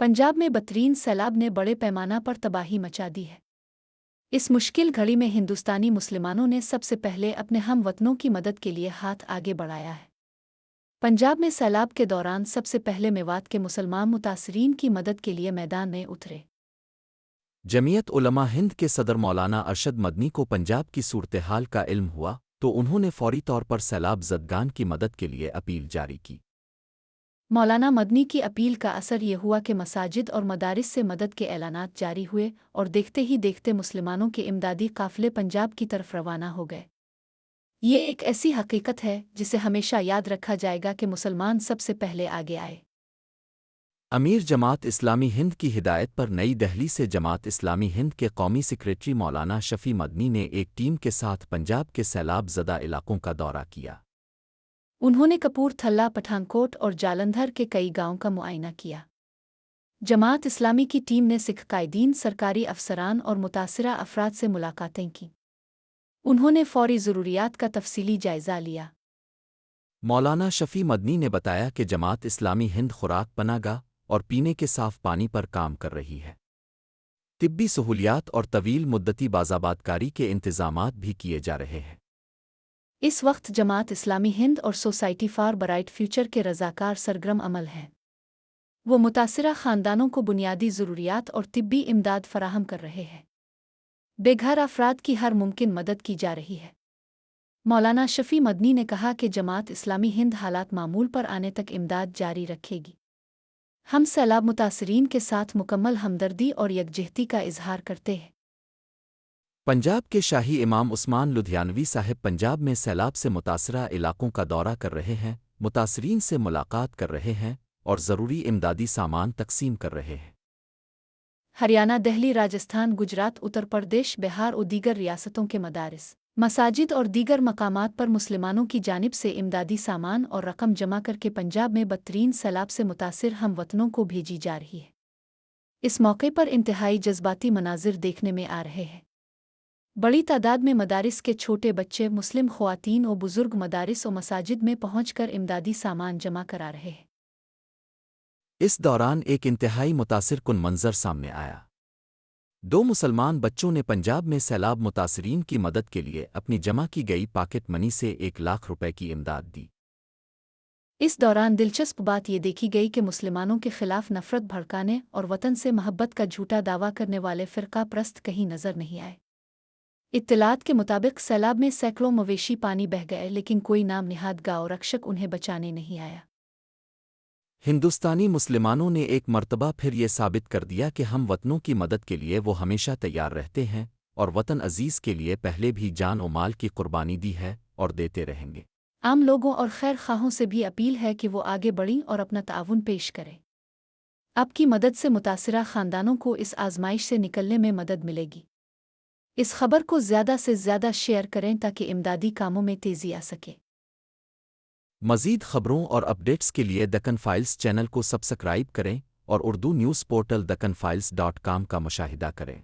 पंजाब में बदतरीन सैलाब ने बड़े पैमाना पर तबाही मचा दी है। इस मुश्किल घड़ी में हिंदुस्तानी मुसलमानों ने सबसे पहले अपने हम वतनों की मदद के लिए हाथ आगे बढ़ाया है। पंजाब में सैलाब के दौरान सबसे पहले मेवात के मुसलमान मुतासरीन की मदद के लिए मैदान में उतरे। जमीयत उलमा हिंद के सदर मौलाना अरशद मदनी को पंजाब की सूरत-ए-हाल का इल्म हुआ तो उन्होंने फौरी तौर पर सैलाब ज़दगान की मदद के लिए अपील जारी की। मौलाना मदनी की अपील का असर ये हुआ कि मसाजिद और मदारिस से मदद के ऐलानात जारी हुए और देखते ही देखते मुसलमानों के इमदादी काफ़िले पंजाब की तरफ रवाना हो गए। ये एक ऐसी हकीकत है जिसे हमेशा याद रखा जाएगा कि मुसलमान सबसे पहले आगे आए। अमीर जमात इस्लामी हिंद की हिदायत पर नई दिल्ली से जमात इस्लामी हिंद के कौमी सेक्रेटरी मौलाना शफी मदनी ने एक टीम के साथ पंजाब के सैलाब ज़दा इलाकों का दौरा किया। उन्होंने कपूरथला, पठानकोट और जालंधर के कई गांवों का मुआयना किया। जमात इस्लामी की टीम ने सिख कायदीन, सरकारी अफसरान और मुतासिरा अफराद से मुलाकातें की। उन्होंने फौरी ज़रूरियात का तफसीली जायज़ा लिया। मौलाना शफी मदनी ने बताया कि जमात इस्लामी हिंद खुराक, पनाहगाह और पीने के साफ पानी पर काम कर रही है। तिब्बी सहूलियात और तवील मुद्दती बाज़ाबातकारी के इंतज़ामात भी किए जा रहे हैं। इस वक्त जमात इस्लामी हिंद और सोसाइटी फॉर ब्राइट फ्यूचर के रज़ाकार सरगर्म अमल हैं। वो मुतासिरा ख़ानदानों को बुनियादी ज़रूरियात और तिब्बी इमदाद फराहम कर रहे हैं। बेघर अफराद की हर मुमकिन मदद की जा रही है। मौलाना शफी मदनी ने कहा कि जमात इस्लामी हिंद हालात मामूल पर आने तक इमदाद जारी रखेगी। हम सैलाब मुतासरीन के साथ मुकम्मल हमदर्दी और यकजहती का इजहार करते हैं। पंजाब के शाही इमाम उस्मान लुधियानवी साहिब पंजाब में सैलाब से मुतासरा इलाकों का दौरा कर रहे हैं, मुतासरीन से मुलाकात कर रहे हैं और ज़रूरी इमदादी सामान तकसीम कर रहे हैं। हरियाणा, दिल्ली, राजस्थान, गुजरात, उत्तर प्रदेश, बिहार और दीगर रियासतों के मदारिस, मसाजिद और दीगर मकामात पर मुसलमानों की जानिब से इमदादी सामान और रकम जमा करके पंजाब में बदतरीन सैलाब से मुतासिर हम वतनों को भेजी जा रही है। इस मौके पर इंतहाई जज्बाती मनाजिर देखने में आ रहे हैं। बड़ी तादाद में मदारिस के छोटे बच्चे, मुस्लिम ख़वातीन और बुज़ुर्ग मदारिस और मसाजिद में पहुंचकर इमदादी सामान जमा करा रहे हैं। इस दौरान एक इंतहाई मुतासिर कुन मंजर सामने आया। 2 मुसलमान बच्चों ने पंजाब में सैलाब मुतासरीन की मदद के लिए अपनी जमा की गई पॉकेट मनी से 1 लाख रुपए की इमदाद दी। इस दौरान दिलचस्प बात ये देखी गई कि मुसलमानों के खिलाफ नफरत भड़काने और वतन से मोहब्बत का झूठा दावा करने वाले फ़िरका परस्त कहीं नजर नहीं आए। इत्तलात के मुताबिक सैलाब में सैकड़ों मवेशी पानी बह गए, लेकिन कोई नाम निहाद गांव रक्षक उन्हें बचाने नहीं आया। हिंदुस्तानी मुसलमानों ने एक मर्तबा फिर ये साबित कर दिया कि हम वतनों की मदद के लिए वो हमेशा तैयार रहते हैं और वतन अजीज़ के लिए पहले भी जान और माल की कुर्बानी दी है और देते रहेंगे। आम लोगों और खैर खाहों से भी अपील है कि वो आगे बढ़ें और अपना ताउन पेश करें। आपकी मदद से मुतासिरा ख़ानदानों को इस आजमाइश से निकलने में मदद मिलेगी। इस खबर को ज़्यादा से ज़्यादा शेयर करें ताकि इमदादी कामों में तेज़ी आ सके। मज़ीद खबरों और अपडेट्स के लिए दक्कन फाइल्स चैनल को सब्सक्राइब करें और उर्दू न्यूज़ पोर्टल dakkanfiles.com का मुशाहिदा करें।